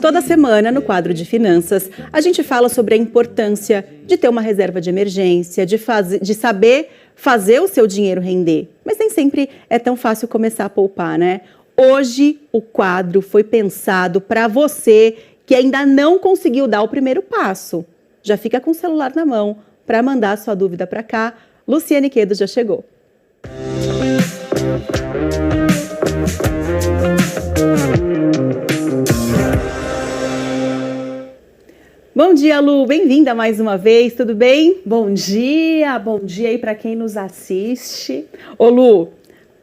Toda semana, no quadro de finanças, a gente fala sobre a importância de ter uma reserva de emergência, de saber fazer o seu dinheiro render. Mas nem sempre é tão fácil começar a poupar, né? Hoje, o quadro foi pensado para você que ainda não conseguiu dar o primeiro passo. Já fica com o celular na mão para mandar a sua dúvida para cá. Luciane Quedo já chegou. Bom dia, Lu. Bem-vinda mais uma vez, tudo bem? Bom dia aí para quem nos assiste. Ô, Lu,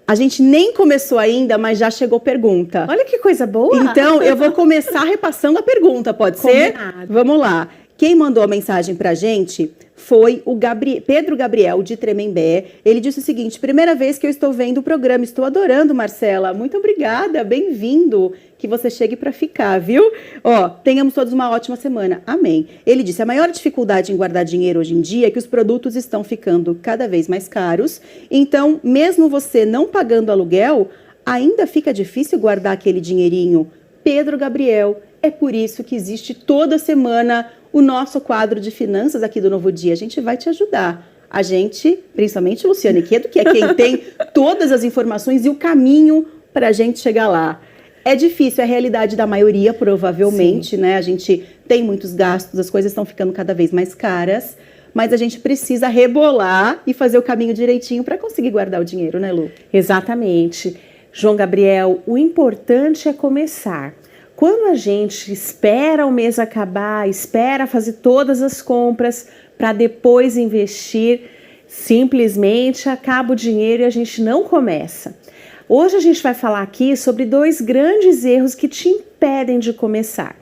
a gente nem começou ainda, mas já chegou pergunta. Olha que coisa boa! Então, eu vou começar repassando a pergunta, pode ser? Vamos lá. Quem mandou a mensagem pra gente foi o Pedro Gabriel, de Tremembé. Ele disse o seguinte: primeira vez que eu estou vendo o programa, estou adorando, Marcela. Muito obrigada, bem-vindo. Que você chegue para ficar, viu? Ó, tenhamos todos uma ótima semana. Amém. Ele disse: a maior dificuldade em guardar dinheiro hoje em dia é que os produtos estão ficando cada vez mais caros. Então, mesmo você não pagando aluguel, ainda fica difícil guardar aquele dinheirinho. Pedro Gabriel, é por isso que existe toda semana o nosso quadro de finanças aqui do Novo Dia. A gente vai te ajudar. A gente, principalmente Luciane Quedo, que é quem tem todas as informações e o caminho para a gente chegar lá. É difícil, é a realidade da maioria, provavelmente, sim, né? A gente tem muitos gastos, as coisas estão ficando cada vez mais caras, mas a gente precisa rebolar e fazer o caminho direitinho para conseguir guardar o dinheiro, né, Lu? Exatamente. João Gabriel, o importante é começar. Quando a gente espera o mês acabar, espera fazer todas as compras para depois investir, simplesmente acaba o dinheiro e a gente não começa. Hoje a gente vai falar aqui sobre dois grandes erros que te impedem de começar.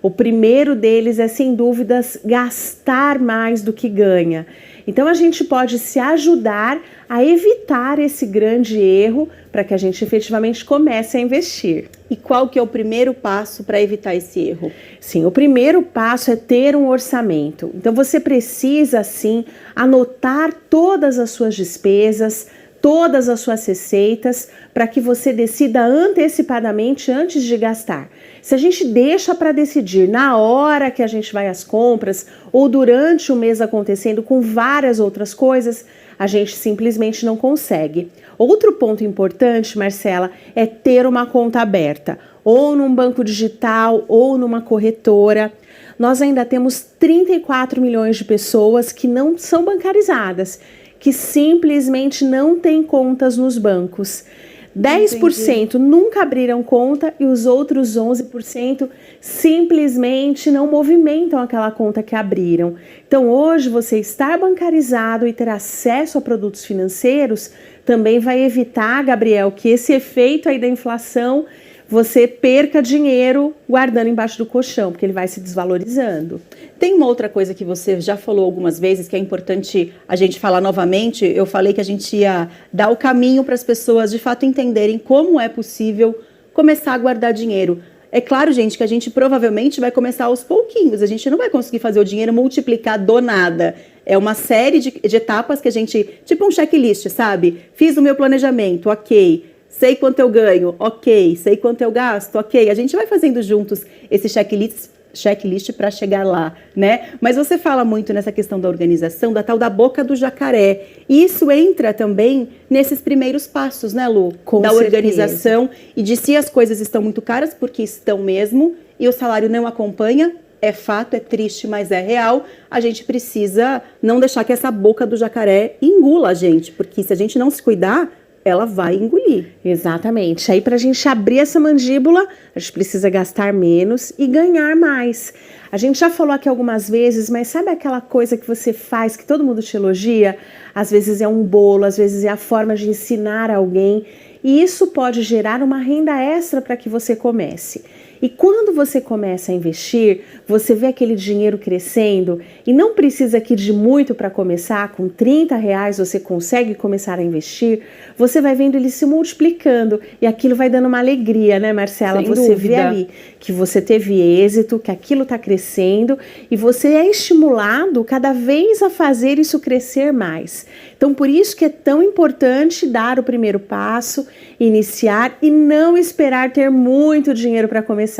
O primeiro deles é, sem dúvidas, gastar mais do que ganha. Então a gente pode se ajudar a evitar esse grande erro para que a gente efetivamente comece a investir. E qual que é o primeiro passo para evitar esse erro? Sim, o primeiro passo é ter um orçamento. Então você precisa, sim, anotar todas as suas despesas, todas as suas receitas, para que você decida antecipadamente antes de gastar. Se a gente deixa para decidir na hora que a gente vai às compras ou durante o mês acontecendo com várias outras coisas, a gente simplesmente não consegue. Outro ponto importante, Marcela, é ter uma conta aberta, ou num banco digital ou numa corretora. Nós ainda temos 34 milhões de pessoas que não são bancarizadas, que simplesmente não têm contas nos bancos. 10% nunca abriram conta e os outros 11% simplesmente não movimentam aquela conta que abriram. Então hoje você estar bancarizado e ter acesso a produtos financeiros também vai evitar, Gabriel, que esse efeito aí da inflação você perca dinheiro guardando embaixo do colchão, porque ele vai se desvalorizando. Tem uma outra coisa que você já falou algumas vezes, que é importante a gente falar novamente. Eu falei que a gente ia dar o caminho para as pessoas de fato entenderem como é possível começar a guardar dinheiro. É claro, gente, que a gente provavelmente vai começar aos pouquinhos. A gente não vai conseguir fazer o dinheiro multiplicar do nada. É uma série de etapas que a gente... Tipo um checklist, sabe? Fiz o meu planejamento, ok. Sei quanto eu ganho, ok. Sei quanto eu gasto, ok. A gente vai fazendo juntos esse checklist para chegar lá, né? Mas você fala muito nessa questão da organização, da tal da boca do jacaré. E isso entra também nesses primeiros passos, né, Lu? Com da certeza. Organização e de se as coisas estão muito caras, porque estão mesmo, e o salário não acompanha. É fato, é triste, mas é real. A gente precisa não deixar que essa boca do jacaré engula a gente, porque se a gente não se cuidar, ela vai engolir. Exatamente. Aí, para a gente abrir essa mandíbula, a gente precisa gastar menos e ganhar mais. A gente já falou aqui algumas vezes, mas sabe aquela coisa que você faz, que todo mundo te elogia? Às vezes é um bolo, às vezes é a forma de ensinar alguém. E isso pode gerar uma renda extra para que você comece. E quando você começa a investir, você vê aquele dinheiro crescendo e não precisa aqui de muito para começar, com R$30 você consegue começar a investir, você vai vendo ele se multiplicando e aquilo vai dando uma alegria, né, Marcela? Sem você dúvida. Vê ali que você teve êxito, que aquilo está crescendo e você é estimulado cada vez a fazer isso crescer mais. Então, por isso que é tão importante dar o primeiro passo, iniciar e não esperar ter muito dinheiro para começar.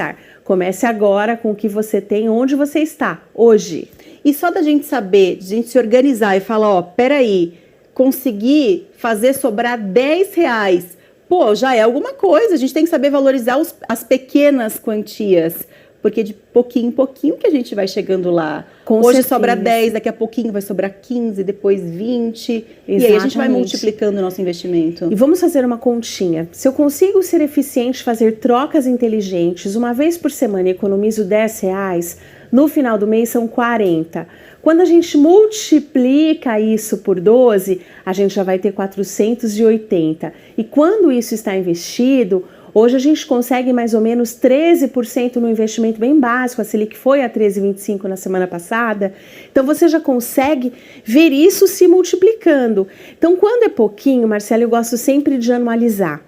Comece agora com o que você tem, onde você está hoje. E só da gente saber, de a gente se organizar e falar, ó, peraí, conseguir fazer sobrar R$10, pô, já é alguma coisa. A gente tem que saber valorizar as pequenas quantias, porque de pouquinho em pouquinho que a gente vai chegando lá. Com Hoje certeza. sobra 10, daqui a pouquinho vai sobrar 15, depois 20. Exatamente. E aí a gente vai multiplicando o nosso investimento. E vamos fazer uma continha. Se eu consigo ser eficiente, fazer trocas inteligentes, uma vez por semana e economizo R$10, no final do mês são 40. Quando a gente multiplica isso por 12, a gente já vai ter 480. E quando isso está investido, hoje a gente consegue mais ou menos 13% no investimento bem básico. A Selic foi a 13,25 na semana passada. Então você já consegue ver isso se multiplicando. Então quando é pouquinho, Marcelo, eu gosto sempre de anualizar.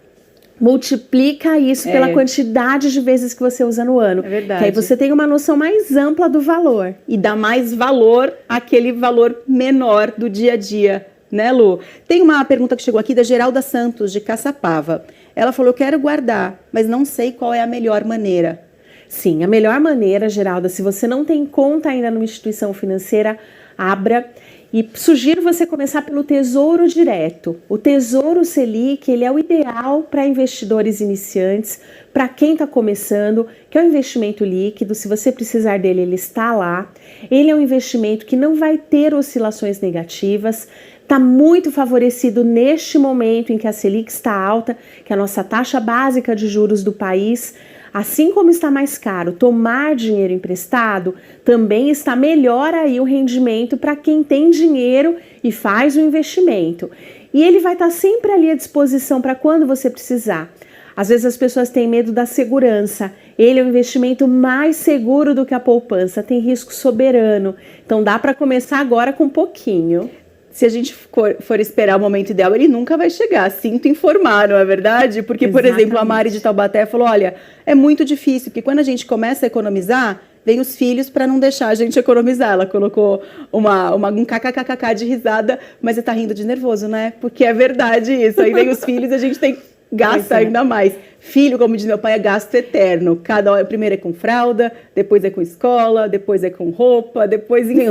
Multiplica isso pela quantidade de vezes que você usa no ano. É verdade. Que aí você tem uma noção mais ampla do valor. E dá mais valor àquele valor menor do dia a dia, né, Lu? Tem uma pergunta que chegou aqui da Geralda Santos, de Caçapava. Ela falou, eu quero guardar, mas não sei qual é a melhor maneira. Sim, a melhor maneira, Geralda, se você não tem conta ainda numa instituição financeira, abra. E sugiro você começar pelo Tesouro Direto. O Tesouro Selic, ele é o ideal para investidores iniciantes, para quem está começando, que é um investimento líquido. Se você precisar dele, ele está lá. Ele é um investimento que não vai ter oscilações negativas. Está muito favorecido neste momento em que a Selic está alta, que é a nossa taxa básica de juros do país. Assim como está mais caro tomar dinheiro emprestado, também está melhor aí o rendimento para quem tem dinheiro e faz o investimento. E ele vai estar sempre ali à disposição para quando você precisar. Às vezes as pessoas têm medo da segurança. Ele é um investimento mais seguro do que a poupança, tem risco soberano. Então dá para começar agora com pouquinho. Se a gente for esperar o momento ideal, ele nunca vai chegar. Sinto informar, não é verdade? Porque, por exemplo, a Mari de Taubaté falou, olha, é muito difícil, porque quando a gente começa a economizar, vem os filhos para não deixar a gente economizar. Ela colocou um kkkk de risada, mas você tá rindo de nervoso, né? Porque é verdade isso. Aí vem os filhos e a gente tem gasta ainda mais. Filho, como diz meu pai, é gasto eterno. Cada hora, primeiro é com fralda, depois é com escola, depois é com roupa, depois, enfim. Vem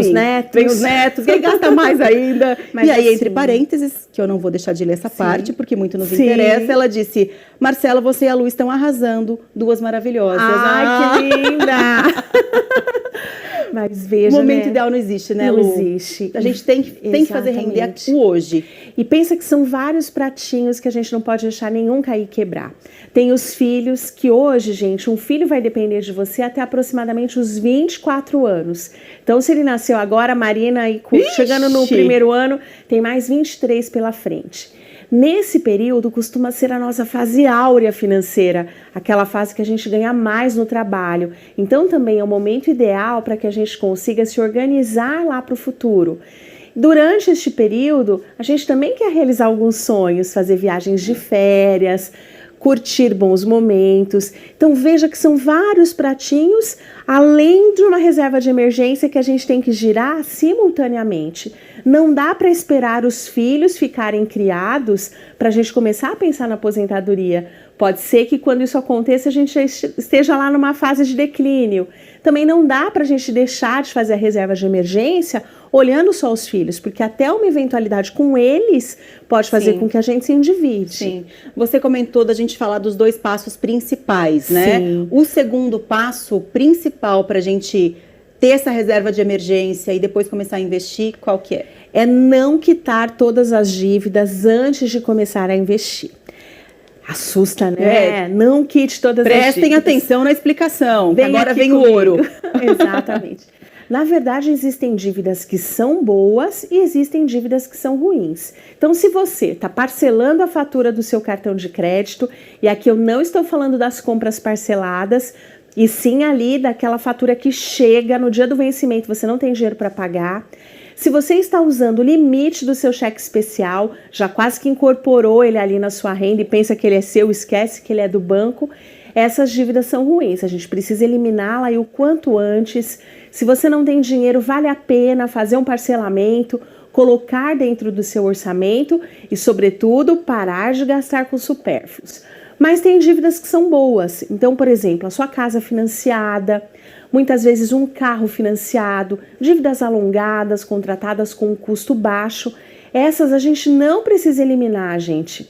os netos, e aí gasta mais ainda. Mas e aí, assim, entre parênteses, que eu não vou deixar de ler essa parte, porque muito nos interessa, ela disse, Marcela, você e a Lu estão arrasando, duas maravilhosas. Ai, que linda! Mas veja, o momento ideal não existe, né, Lu? Não existe. A gente tem que fazer render o hoje. E pensa que são vários pratinhos que a gente não pode deixar nenhum cair e quebrar. Tem os filhos, que hoje, gente, um filho vai depender de você até aproximadamente os 24 anos. Então, se ele nasceu agora, Marina, e chegando no primeiro ano, tem mais 23 pela frente. Nesse período, costuma ser a nossa fase áurea financeira, aquela fase que a gente ganha mais no trabalho. Então, também é o momento ideal para que a gente consiga se organizar lá para o futuro. Durante este período, a gente também quer realizar alguns sonhos, fazer viagens de férias, curtir bons momentos. Então veja que são vários pratinhos, além de uma reserva de emergência que a gente tem que girar simultaneamente. Não dá para esperar os filhos ficarem criados para a gente começar a pensar na aposentadoria. Pode ser que quando isso aconteça a gente esteja lá numa fase de declínio. Também não dá para a gente deixar de fazer a reserva de emergência olhando só os filhos, porque até uma eventualidade com eles pode fazer com que a gente se endivide. Sim. Você comentou da gente falar dos 2 passos principais, né? Sim. O segundo passo principal para a gente ter essa reserva de emergência e depois começar a investir, qual que é? É não quitar todas as dívidas antes de começar a investir. Assusta, né? Não quite todas as dívidas. Prestem atenção na explicação. Agora vem comigo. o ouro. Exatamente. Na verdade, existem dívidas que são boas e existem dívidas que são ruins. Então, se você está parcelando a fatura do seu cartão de crédito, e aqui eu não estou falando das compras parceladas, e sim ali daquela fatura que chega no dia do vencimento, você não tem dinheiro para pagar. Se você está usando o limite do seu cheque especial, já quase que incorporou ele ali na sua renda e pensa que ele é seu, esquece que ele é do banco, essas dívidas são ruins. A gente precisa eliminá-la aí o quanto antes. Se você não tem dinheiro, vale a pena fazer um parcelamento, colocar dentro do seu orçamento e, sobretudo, parar de gastar com supérfluos. Mas tem dívidas que são boas. Então, por exemplo, a sua casa financiada, muitas vezes um carro financiado, dívidas alongadas, contratadas com um custo baixo. Essas a gente não precisa eliminar, gente.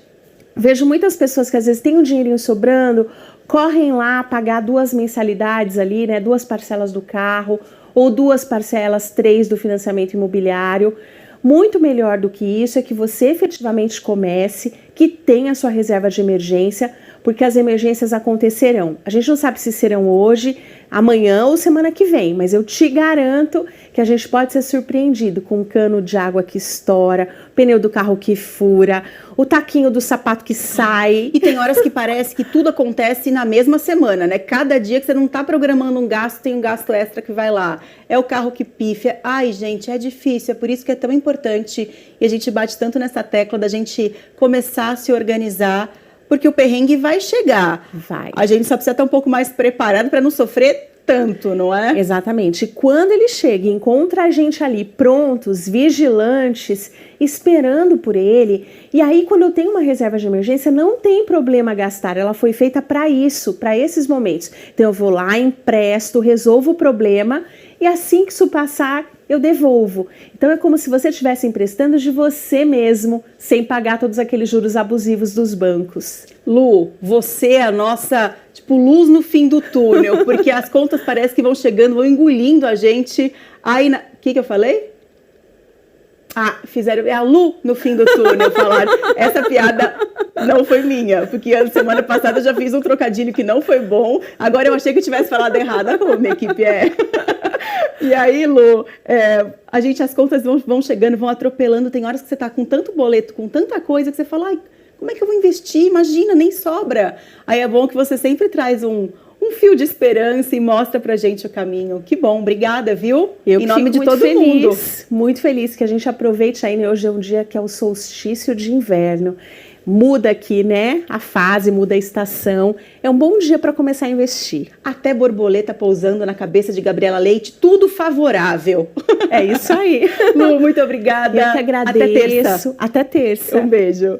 Vejo muitas pessoas que às vezes têm um dinheirinho sobrando, correm lá pagar 2 mensalidades ali, né? 2 parcelas do carro ou 2 parcelas, 3 do financiamento imobiliário. Muito melhor do que isso é que você efetivamente comece, que tenha a sua reserva de emergência, porque as emergências acontecerão. A gente não sabe se serão hoje, amanhã ou semana que vem, mas eu te garanto que a gente pode ser surpreendido com um cano de água que estoura, pneu do carro que fura, o taquinho do sapato que sai. E tem horas que parece que tudo acontece na mesma semana, né? Cada dia que você não tá programando um gasto, tem um gasto extra que vai lá. É o carro que pifia. Ai, gente, é difícil. É por isso que é tão importante, e a gente bate tanto nessa tecla da gente começar a se organizar, porque o perrengue vai chegar. Vai. A gente só precisa estar um pouco mais preparado para não sofrer tanto, não é? Exatamente. Quando ele chega e encontra a gente ali prontos, vigilantes, esperando por ele, e aí quando eu tenho uma reserva de emergência, não tem problema gastar, ela foi feita para isso, para esses momentos. Então eu vou lá, empresto, resolvo o problema e assim que isso passar, eu devolvo. Então é como se você estivesse emprestando de você mesmo, sem pagar todos aqueles juros abusivos dos bancos. Lu, você é a nossa, tipo, luz no fim do túnel, porque as contas parece que vão chegando, vão engolindo a gente. Aí, o que eu falei? Ah, fizeram, é a Lu no fim do túnel, falaram. Essa piada não foi minha, porque a semana passada eu já fiz um trocadilho que não foi bom, agora eu achei que eu tivesse falado errado. Olha como a minha equipe é. E aí, Lu, as contas vão chegando, vão atropelando, tem horas que você tá com tanto boleto, com tanta coisa, que você fala, ai, como é que eu vou investir? Imagina, nem sobra. Aí é bom que você sempre traz um fio de esperança e mostra pra gente o caminho. Que bom, obrigada, viu? Eu em nome de todo feliz, mundo. Muito feliz que a gente aproveite aí, né? Hoje é um dia que é o solstício de inverno. Muda aqui, né? A fase, muda a estação. É um bom dia para começar a investir. Até borboleta pousando na cabeça de Gabriela Leite, tudo favorável. É isso aí. Lu, muito obrigada. Eu que agradeço. Até terça. Até terça. Um beijo.